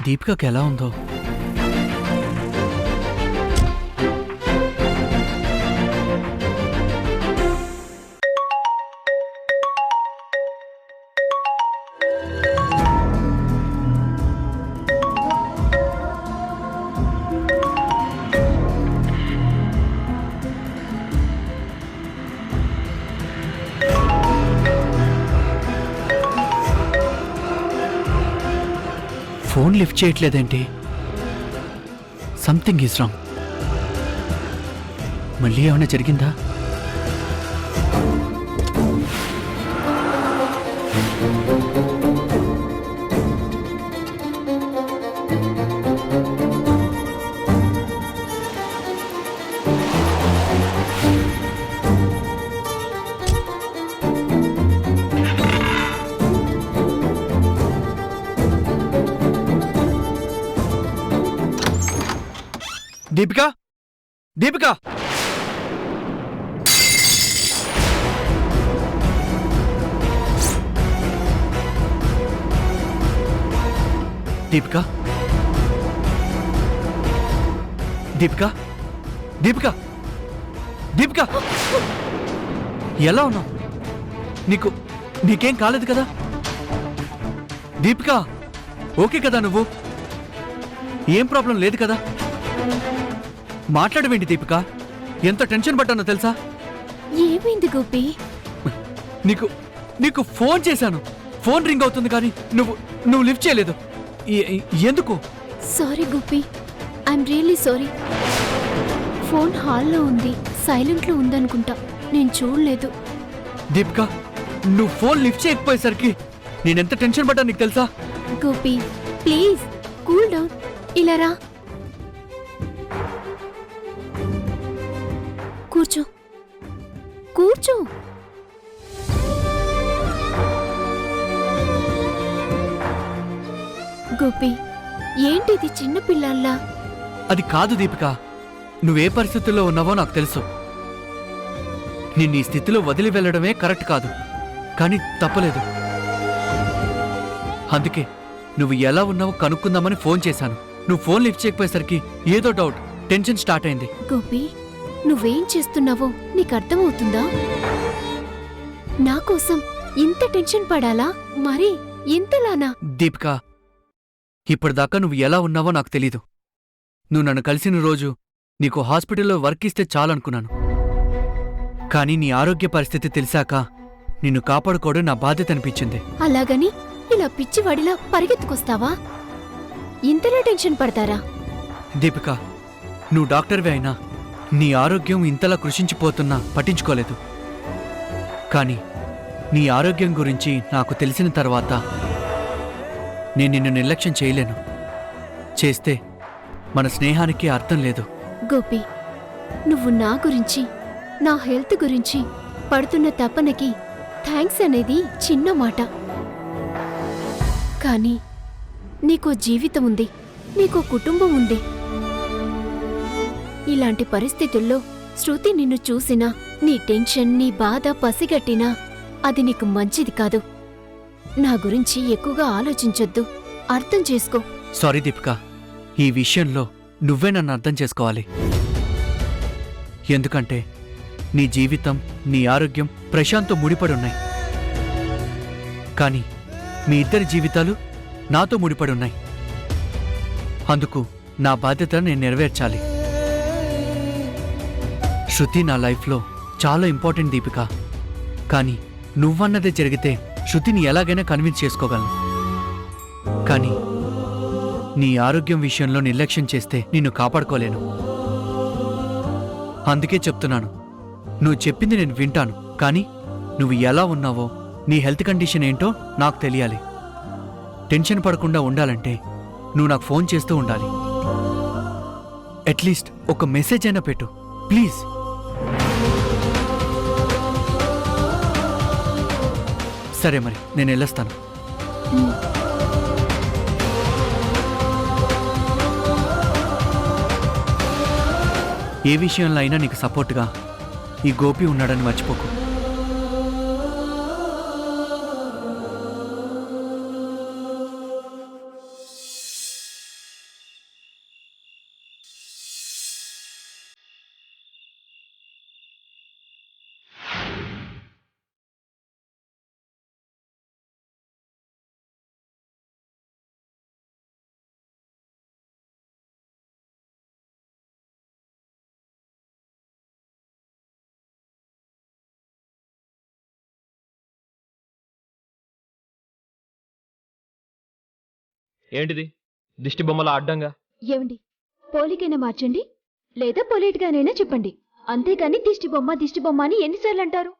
దీపికకి ఎలా ఉందో? Phone lift చేయట్లేదేంటి? Something is wrong. మళ్ళీ ఏమైనా జరిగిందా? దీపిక, దీపిక, దీపిక, దీపిక, దీపిక, దీపిక, ఎలా ఉన్నావు? నీకేం కాలేదు కదా? దీపిక, ఓకే కదా? నువ్వు ఏం ప్రాబ్లం లేదు కదా? మాట్లాడవేంటి దీపిక? ఎంత టెన్షన్ పడ్డానో తెలుసా? ఏమైంది గోపి? నీకు ఫోన్ చేశాను, ఫోన్ రింగ్ అవుతుంది కానీ నువ్వు లిఫ్ట్ చేయలేదు. ఎందుకు? Sorry Gopi, I'm really sorry. Phone హాల్లో ఉంది, సైలెంట్లో ఉందనుకుంటా, నేను చూడలేదు. దీపిక, నువ్వు ఫోన్ లిఫ్ట్ చేయకపోయేసరికి నేనెంత టెన్షన్ పడ్డా నీకు తెలుసా? Gopi please cool down. ఇలా రా, కూర్చో కూర్చో. గోపి ఏంటిది చిన్న పిల్లల్లా? అది కాదు దీపిక, నువ్వే పరిస్థితుల్లో ఉన్నావో నాకు తెలుసు. నిన్ను ఈ స్థితిలో వదిలి వెళ్ళడమే కరెక్ట్ కాదు, కానీ తప్పలేదు. అందుకే నువ్వు ఎలా ఉన్నావో కనుక్కుందామని ఫోన్ చేశాను. నువ్వు ఫోన్ లిఫ్ట్ చేయకపోయేసరికి ఏదో డౌట్, టెన్షన్ స్టార్ట్ అయింది. గోపి నువ్వేం చేస్తున్నావో నీకు అర్థమవుతుందా? నా కోసం ఇంత టెన్షన్ పడాలా? మరి ఇంతలానా? దీపిక, ఇప్పటిదాకా నువ్వు ఎలా ఉన్నావో నాకు తెలీదు. నువ్వు నన్ను కలిసిన రోజు నీకు హాస్పిటల్లో వర్క్ ఇస్తే చాలనుకున్నాను. కానీ నీ ఆరోగ్య పరిస్థితి తెలిసాక నిన్ను కాపాడుకోవడం నా బాధ్యత అనిపించింది. అలాగని ఇలా పిచ్చివాడిలా పరిగెత్తుకొస్తావా? ఇంతలా టెన్షన్ పడతారా? దీపిక, నువ్వు డాక్టర్వే అయినా నీ ఆరోగ్యం ఇంతలా కృషించిపోతున్నా పట్టించుకోలేదు. కానీ నీ ఆరోగ్యం గురించి నాకు తెలిసిన తర్వాత నేను నిన్ను నిర్లక్ష్యం చేయలేను. చేస్తే మన స్నేహానికి అర్థం లేదు. గోపి, నువ్వు నా గురించి, నా హెల్త్ గురించి పడుతున్న తపనకి థ్యాంక్స్ అనేది చిన్న మాట. కానీ నీకో జీవితం ఉంది, నీకో కుటుంబం ఉంది. ఇలాంటి పరిస్థితుల్లో శృతి నిన్ను చూసినా, నీ టెన్షన్, నీ బాధ పసిగట్టినా అది నీకు మంచిది కాదు. నా గురించి ఎక్కువగా ఆలోచించొద్దు, అర్థం చేసుకో. సారీ దీపిక, ఈ విషయంలో నువ్వే నన్ను అర్థం చేసుకోవాలి. ఎందుకంటే నీ జీవితం, నీ ఆరోగ్యం ప్రశాంత్తో ముడిపడున్నాయి. కానీ మీ ఇద్దరి జీవితాలు నాతో ముడిపడున్నాయి. అందుకు నా బాధ్యత నేను నెరవేర్చాలి. శృతి నా లైఫ్లో చాలా ఇంపార్టెంట్ దీపిక. కానీ నువ్వన్నదే జరిగితే శృతిని ఎలాగైనా కన్విన్స్ చేసుకోగలను. కానీ నీ ఆరోగ్యం విషయంలో నిర్లక్ష్యం చేస్తే నిన్ను కాపాడుకోలేను. అందుకే చెప్తున్నాను, నువ్వు చెప్పింది నేను వింటాను. కానీ నువ్వు ఎలా ఉన్నావో, నీ హెల్త్ కండిషన్ ఏంటో నాకు తెలియాలి. టెన్షన్ పడకుండా ఉండాలంటే నువ్వు నాకు ఫోన్ చేస్తూ ఉండాలి. అట్లీస్ట్ ఒక మెసేజ్ అయినా పెట్టు ప్లీజ్. సరే మరి, నేను వెళ్ళొస్తాను. ఏ విషయంలో అయినా నీకు సపోర్ట్గా ఈ గోపి ఉన్నాడని మర్చిపోకు. ఏంటిది దిష్టి బొమ్మల అడ్డంగా? ఏమండి, పోలికైనా మార్చండి లేదా పొలిట్గానైనా చెప్పండి, అంతేకాని దిష్టి బొమ్మ అని ఎన్నిసార్లు అంటారు?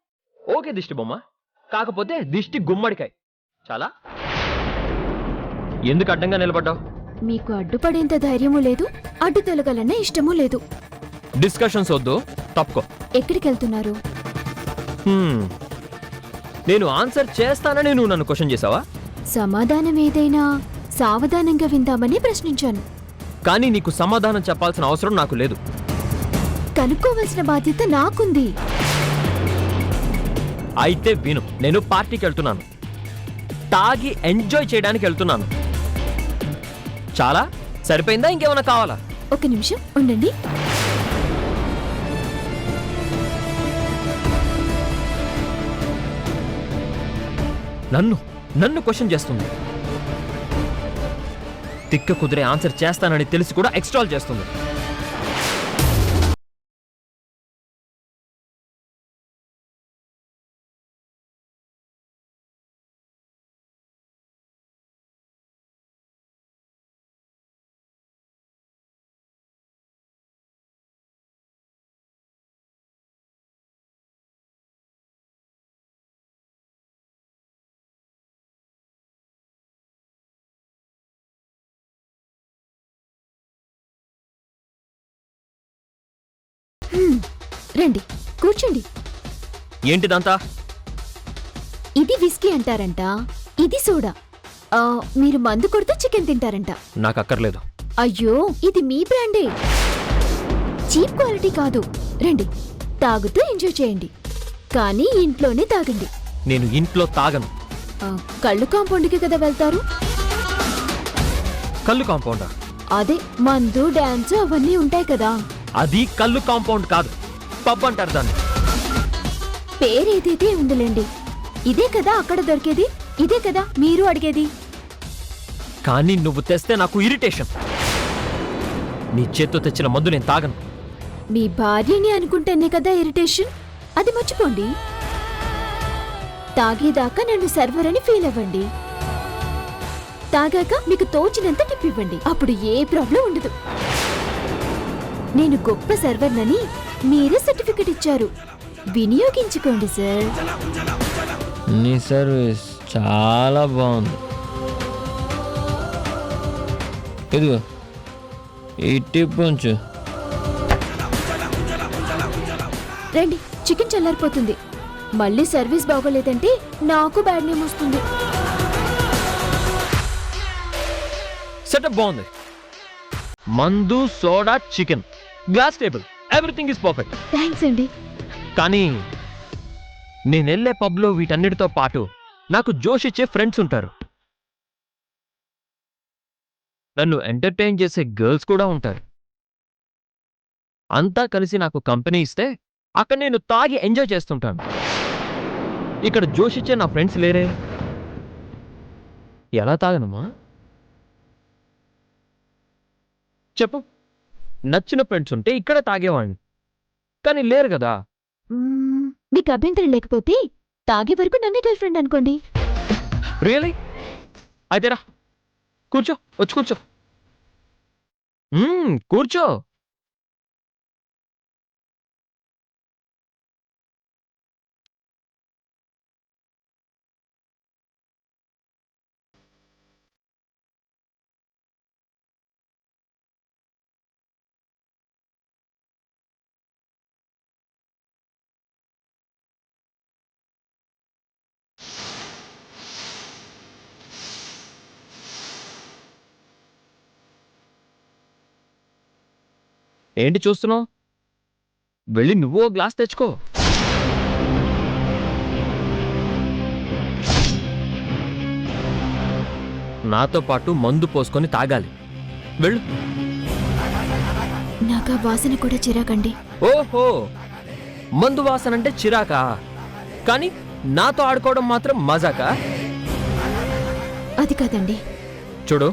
ఓకే దిష్టి బొమ్మ, కాకపోతే దిష్టి గుమ్మడికాయ చాలా. ఎందుకు అడ్డంగా నిలబడ్డావు? మీకు అడ్డుపడేంత ధైర్యమూ లేదు, అడ్డు తొలగాలన్న ఇష్టమూ లేదు. డిస్కషన్స్ వద్దు, తప్పుకో. ఎక్కడికెళ్తున్నారు? నేను ఆన్సర్ చేస్తానని నువ్వు నన్ను క్వశ్చన్ చేసావా? సమాధానం ఏదైనా సావధానంగా విందామని ప్రశ్నించాను. కానీ నీకు సమాధానం చెప్పాల్సిన అవసరం నాకు లేదు. కనుక్కోవలసిన బాధ్యత నాకుంది. అయితే విను, నేను పార్టీకి వెళ్తున్నాను, తాగి ఎంజాయ్ చేయడానికి వెళ్తున్నాను. చాలా సరిపోయిందా? ఇంకేమైనా కావాలా? ఒక నిమిషం ఉండండి. నన్ను క్వశ్చన్ చేస్తుంది. తిక్క కుదిరే ఆన్సర్ చేస్తానని తెలిసి కూడా ఎక్స్ట్రాల్ చేస్తుంది. రండి, కూర్చోండి. ఏంటిదంతా? ఇది విస్కీ అంటారంట, ఇది సోడా. మీరు మందు కొడుతూ చికెన్ తింటారంట. నాకు అక్కర్లేదు. అయ్యో, ఇది మీ బ్రాండే, చీప్ క్వాలిటీ కాదు. రండి, తాగుతూ ఎంజాయ్ చేయండి, కానీ ఇంట్లోనే తాగండి. నేను ఇంట్లో తాగను. కళ్ళు కాంపౌండ్కి కదా వెళ్తారు? కళ్ళు కాంపౌండా? అదే మందు డాన్స్ అవన్నీ ఉంటాయి కదా. అది కళ్ళు కాంపౌండ్ కాదు, పబ్ అంటారు దాన్ని. పేరేదైతే ఉందిలేండి, ఇదే కదా అక్కడ దొరికేది, ఇదే కదా మీరు అడిగేది. కానీ నువ్వు తెస్తే నాకు ఇరిటేషన్. నీ చేత్తో తెచ్చిన మందు నేను తాగను. మీ భార్యని అనుకుంటేనే కదా ఇరిటేషన్, అది మర్చిపోండి. తాగేదాకా నన్ను సర్వర్ అని ఫీల్ అవ్వండి, తాగాక మీకు తోచినంత టిప్ ఇవ్వండి, అప్పుడు ఏ ప్రాబ్లం ఉండదు. నేను గొప్ప సర్వర్నని మీరే సర్టిఫికెట్ ఇచ్చారు, వినియోగించుకోండి సార్. నీ సర్వీస్ చాలా బాగుంది. ఇదిగో ఈ టిప్ ఉంచు. రండి, చికెన్ చల్లారిపోతుంది. మళ్ళీ సర్వీస్ బాగోలేదంటే నాకు బ్యాడ్ నేమ్ వస్తుంది. సెటప్ బాగుంది. మందు, soda, chicken, glass table, everything is perfect. Thanks అండి. కానీ నేను వెళ్ళే పబ్లో వీటన్నిటితో పాటు నాకు జోష్ ఇచ్చే ఫ్రెండ్స్ ఉంటారు, నన్ను ఎంటర్టైన్ చేసే గర్ల్స్ కూడా ఉంటారు. అంతా కలిసి నాకు కంపెనీ ఇస్తే అక్కడ నేను తాగి ఎంజాయ్ చేస్తుంటాను. ఇక్కడ జోష్ ఇచ్చే నా ఫ్రెండ్స్ లేరే, ఎలా తాగనమ్మా చెప్పు? నచ్చిన ఫ్రెండ్స్ ఉంటే ఇక్కడ తాగేవాడిని, కానీ లేరు కదా. మీకు అభ్యంతరం లేకపోతే తాగే వరకు నన్నే గర్ల్ ఫ్రెండ్ అనుకోండి. రియలీ? అయితే రా, కూర్చో, వచ్చి కూర్చో. కూర్చో. ఏంటి చూస్తున్నావు? వెళ్ళి నువ్వు గ్లాస్ తెచ్చుకో. నాతో పాటు మందు పోసుకొని తాగాలి. వెళ్ళు. నాకు వాసన కూడా చిరాకండి. ఓహో, మందు వాసన అంటే చిరాకా, కానీ నాతో ఆడుకోవడం మాత్రం మజాకా? అది కాదండి. చూడు,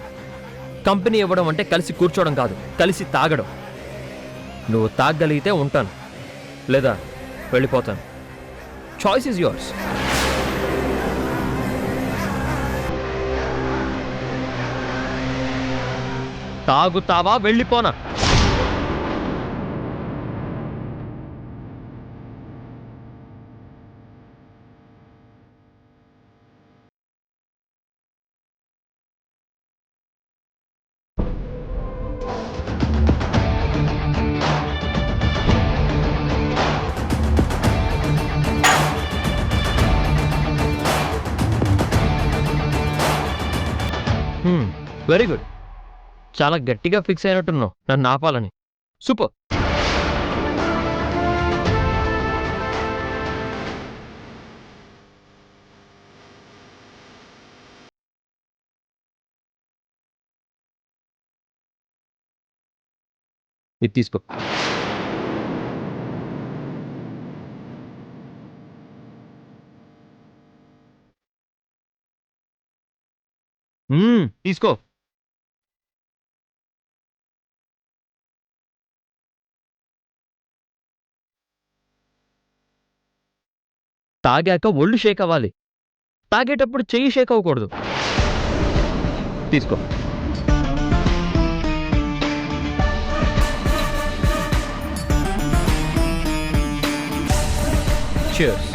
కంపెనీ ఇవ్వడం అంటే కలిసి కూర్చోవడం కాదు, కలిసి తాగడం. నువ్వు తాగగలిగితే ఉంటాను, లేదా వెళ్ళిపోతాను. Choice is yours. తాగుతావా వెళ్ళిపోనా? Very good. చాలా గట్టిగా ఫిక్స్ అయినట్టున్నావు నన్ను ఆపాలని. సూపర్. ఇది తీసుకో. తీసుకో. తాగాక ఒళ్ళు షేక్ అవ్వాలి, తాగేటప్పుడు చెయ్యి షేక్ అవ్వకూడదు. తీసుకో. Cheers.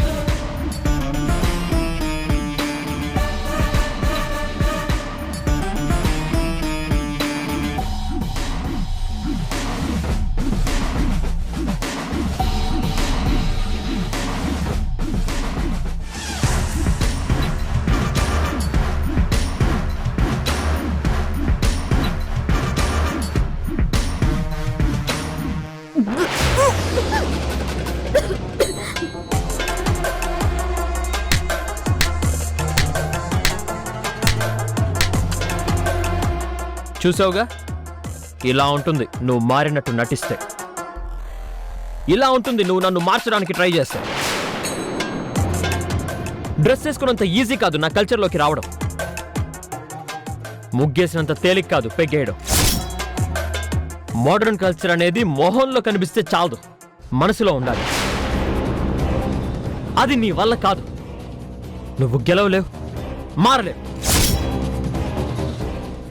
చూసావుగా, ఇలా ఉంటుంది నువ్వు మారినట్టు నటిస్తే, ఇలా ఉంటుంది నువ్వు నన్ను మార్చడానికి ట్రై చేస్తే. డ్రెస్ వేసుకున్నంత ఈజీ కాదు నా కల్చర్లోకి రావడం, ముగ్గేసినంత తేలిక కాదు పెగ్గేయడం. మోడర్న్ కల్చర్ అనేది మొహంలో కనిపిస్తే చాలదు, మనసులో ఉండాలి. అది నీ వల్ల కాదు. నువ్వు గెలవలేవు, మారలేవు,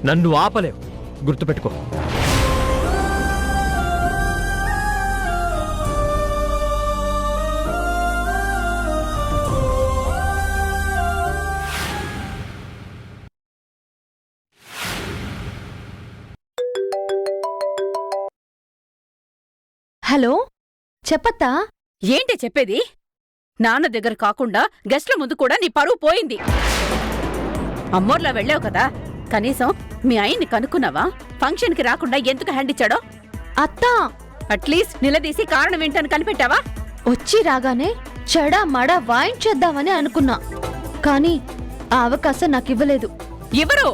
నన్ను ఆపలేవు. గుర్తుపెట్టుకో. హలో, చెప్పత్తా. ఏంటి చెప్పేది? నాన్న దగ్గర కాకుండా గెస్ట్ల ముందు కూడా నీ పరువు పోయింది. అమ్మోర్లా వెళ్ళావు కదా, కనీసం మీ ఆయన్ని కనుక్కున్నావా? ఫంక్షన్కి రాకుండా ఎందుకు హ్యాండ్ ఇచ్చాడో? అత్తా, అట్లీస్ట్ నిలదీసి కారణం ఏంటని కనిపెట్టావా? వచ్చి రాగానే చెడా మడా వాయించేద్దామని అనుకున్నా, కానీ ఆ అవకాశం నాకివ్వలేదు. ఎవరు?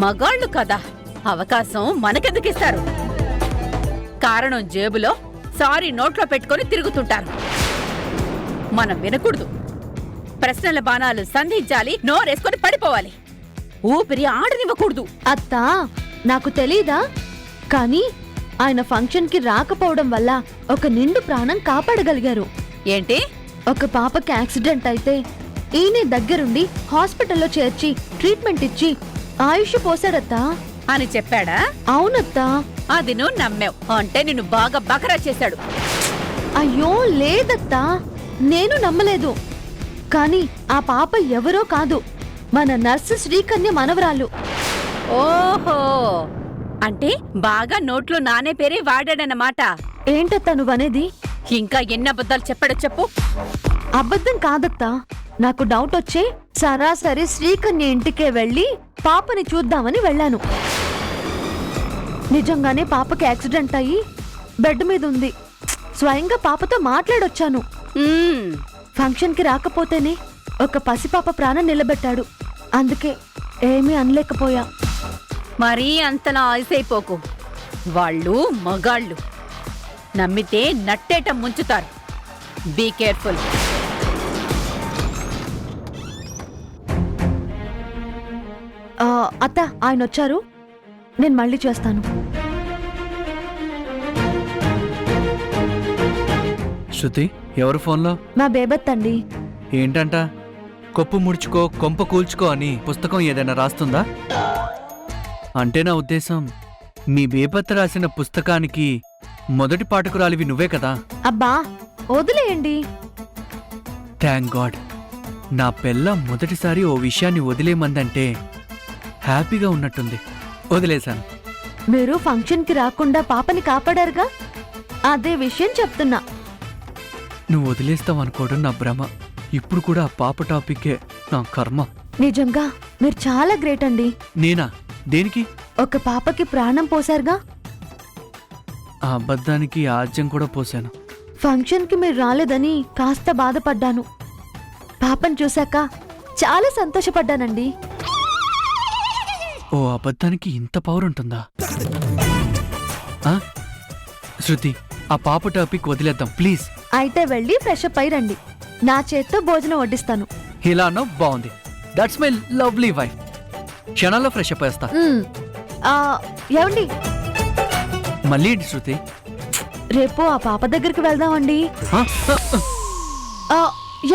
మగాళ్ళు కదా, అవకాశం మనకెందుకిస్తారు? కారణం జేబులో, సారీ నోట్లో పెట్టుకొని తిరుగుతుంటారు. మనం వినకూడదు. ప్రశ్నల బాణాలు సంధించాలి, నోరేసుకొని పడిపోవాలి, ఊపిరి ఆడనివ్వకూడదు. అత్తా, నాకు తెలీదా? కానీ ఆయన ఫంక్షన్కి రాకపోవడం వల్ల ఒక నిండు ప్రాణం కాపాడగలిగారు. ఏంటి? ఒక పాపకి యాక్సిడెంట్ అయితే ఈయనే దగ్గరుండి హాస్పిటల్లో చేర్చి ట్రీట్మెంట్ ఇచ్చి ఆయుష్ పోసాడత్తా అని చెప్పాడా? అవునత్తా. అది నువ్వు నమ్మావు అంటే నిన్ను బాగా బకరా చేశాడు. అయ్యో లేదత్తా, నేను నమ్మలేదు. కానీ ఆ పాప ఎవరో కాదు, మన నర్సు శ్రీకన్య మనవరాలు. ఓహో, అంటే బాగా నోట్లో నానే పేరే వాడాడన్నమాట. ఏంటత్తా నువ్వనేది? ఇంకా ఎన్ని అబద్ధాలు చెప్పాడో చెప్పు. అబద్ధం కాదత్తా, నాకు డౌట్ వచ్చే సరాసరి శ్రీకన్య ఇంటికే వెళ్ళి పాపని చూద్దామని వెళ్ళాను. నిజంగానే పాపకి యాక్సిడెంట్ అయ్యి బెడ్ మీద ఉంది. స్వయంగా పాపతో మాట్లాడొచ్చాను. ఫంక్షన్కి రాకపోతేనే ఒక పసిపాప ప్రాణం నిలబెట్టాడు. అందుకే ఏమీ అనలేకపోయా. మరీ అంతలా ఆయిసైపోకు. వాళ్ళు మగాళ్ళు, నమ్మితే నట్టేట ముంచుతారు. Be careful. అత్త, ఆయన వచ్చారు, నేను మళ్ళీ చేస్తాను. శృతి, ఎవరు ఫోన్లో? మా బేబత్తండి. ఏంటంట? కొప్పు ముడుచుకో కొంప కూల్చుకో అని పుస్తకం ఏదైనా రాస్తుందా? అంటే నా ఉద్దేశం మీ బేపత్త రాసిన పుస్తకానికి మొదటి పాఠకురాలివి నువ్వే కదా. అబ్బా వదిలేయండి. Thank God. నా పెళ్ళ మొదటిసారి ఓ విషయాన్ని వదిలేమందంటే హ్యాపీగా ఉన్నట్టుంది. వదిలేశాను. మీరు ఫంక్షన్కి రాకుండా పాపని కాపాడారుగా, అదే విషయం చెప్తున్నా. నువ్వు వదిలేస్తావనుకోవడం నా భ్రమ. ఇప్పుడు కూడా ఆ పాప టాపిక్కే నా కర్మ. నిజంగా మీరు చాలా గ్రేట్ అండి. నేనా? దేనికి? ఒక పాపకి ప్రాణం పోసారుగా. ఆ అబద్ధానికి ఆజ్యం కూడా పోశాను. ఫంక్షన్కి మీరు రాలేదని కాస్త బాధపడ్డాను. పాపను చూశాక చాలా సంతోషపడ్డానండి. ఓ అబద్ధానికి ఇంత పవర్ ఉంటుందా? ఆ? శృతి, ఆ పాప టాపిక్ వదిలేద్దాం ప్లీజ్. అయితే వెళ్ళి ఫ్రెష్ అప్ అయి రండి. నా చేత్తో భోజనం వడ్డిస్తాను. ఇలా అన్నావు, బాగుంది. That's my lovely wife. క్షణాల్లో ఫ్రెష్ అప్ వేస్తా. ఆ, ఏమండి, మళ్ళీ ఏంటి శృతి? రేపు ఆ పాప దగ్గరికి వెళ్దామండి. ఆ? ఆ,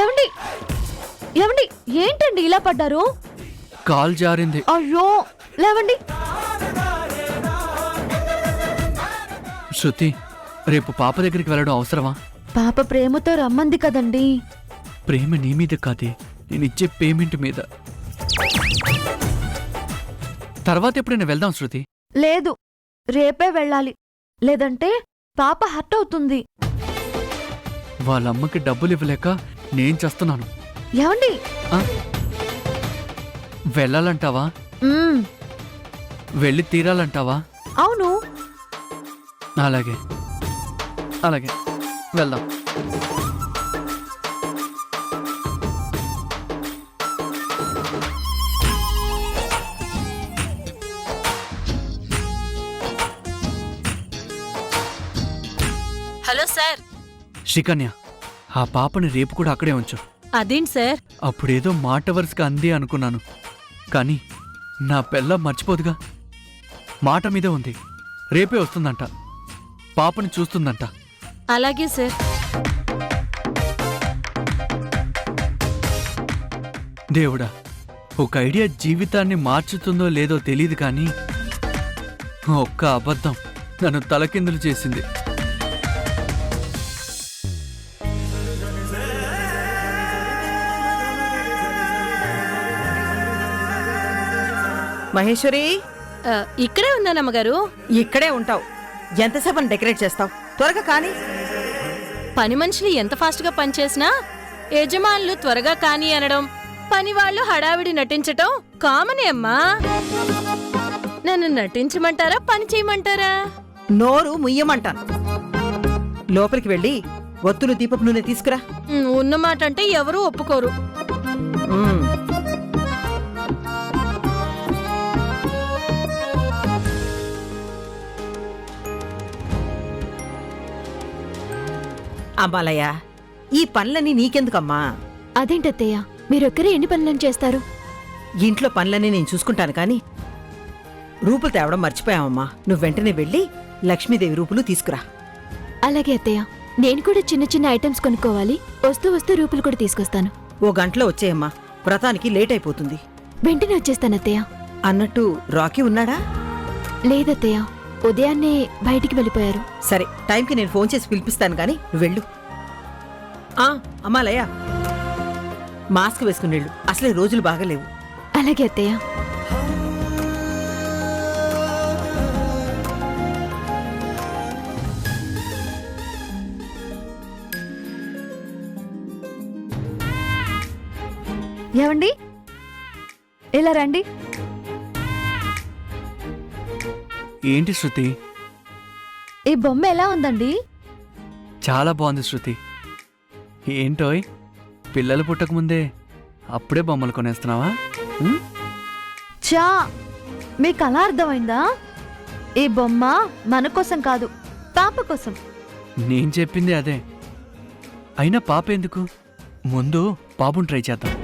ఏమండి ఏమండి ఏంటండి ఇలా పడ్డారు? కాల్ జారింది. అయ్యో, లేవండి. శృతి, రేపు పాప దగ్గరికి వెళ్ళడం అవసరమా? పాప ప్రేమతో రమ్మంది కదండి. ప్రేమ నీ మీద కాదే, నేనిచ్చే పేమెంట్ మీద. తర్వాత ఎప్పుడైనా వెళ్దాం శృతి. లేదు, రేపే వెళ్ళాలి. లేదంటే పాప హర్ట్ అవుతుంది. వాళ్ళమ్మకి డబ్బులు ఇవ్వలేక నేను చేస్తున్నాను. ఏమండి? వెళ్ళాలంటావా? మ్మ్, వెళ్ళి తీరాలంటావా? అవును. అలాగే అలాగే వెళ్దాం. Hello sir. శ్రీకన్య, ఆ పాపని రేపు కూడా అక్కడే ఉంచు. అదేంటి సార్? అప్పుడేదో మాట వరుసగా అంది అనుకున్నాను, కానీ నా పెళ్ళ మర్చిపోదుగా. మాట మీదే ఉంది. రేపే వస్తుందంట, పాపని చూస్తుందంట. అలాగే సార్. దేవుడా, ఒక ఐడియా జీవితాన్ని మార్చుతుందో లేదో తెలియదు, కానీ ఒక్క అబద్ధం నన్ను తలకిందులు చేసింది. మహేశ్వరి, ఇక్కడే ఉన్నానమ్మగారు. ఇక్కడే ఉంటావు. ఎంతసేపు డెకరేట్ చేస్తావు? త్వరగా కానీ. పని మనుషులు ఎంత ఫాస్ట్ గా పనిచేసినా యజమానులు త్వరగా కాని అనడం, పని వాళ్ళు హడావిడి నటించటం కామనే అమ్మా. నన్ను నటించమంటారా, పని చేయమంటారా? నోరు ముయ్యమంటాను. లోపలికి వెళ్ళి ఒత్తులు దీపపు నూనె తీసుకురా. ఉన్నమాట అంటే ఎవరూ ఒప్పుకోరు. ఉమ్. అమ్మాలయ్య, ఈ పనులన్నీ నీకెందుకమ్మా? అదేంటత్తయ్య, మీరొక్కరే ఎన్ని పనులను చేస్తారు? ఇంట్లో పనులన్నీ నేను చూసుకుంటాను, కానీ రూపులు తేవడం మర్చిపోయావమ్మా. నువ్వు వెంటనే వెళ్ళి లక్ష్మీదేవి రూపులు తీసుకురా. అలాగే అత్తయ్య, నేను కూడా చిన్న చిన్న ఐటమ్స్ కొనుక్కోవాలి. వస్తూ వస్తూ రూపులు కూడా తీసుకొస్తాను. ఓ గంటలో వచ్చేయమ్మా, వ్రతానికి లేట్ అయిపోతుంది. వెంటనే వచ్చేస్తానత్తయ్య. అన్నట్టు రాకీ ఉన్నాడా? లేదత్తయ్య, ఉదయాన్నే బయటికి వెళ్ళిపోయారు. సరే, టైంకి నేను ఫోన్ చేసి పిలిపిస్తాను, కానీ నువ్వు వెళ్ళు. అమ్మాలయ్య, మాస్క్ వేసుకుని వెళ్ళు. అసలే రోజులు బాగలేవు. అలాగే అత్తయ్య. ఏమండి, ఇలా రండి. ఏంటి శృతి? ఈ బొమ్మ ఎలా ఉందండి? చాలా బాగుంది శృతి. ఏంటోయ్, పిల్లలు పుట్టకముందే అప్పుడే బొమ్మలు కొనేస్తున్నావా? చా, మీకు అలా అర్థమైందా? ఈ బొమ్మ మన కోసం కాదు, పాప కోసం. నేను చెప్పింది అదే. అయినా పాప ఎందుకు? ముందు బాబుని ట్రై చేద్దాం.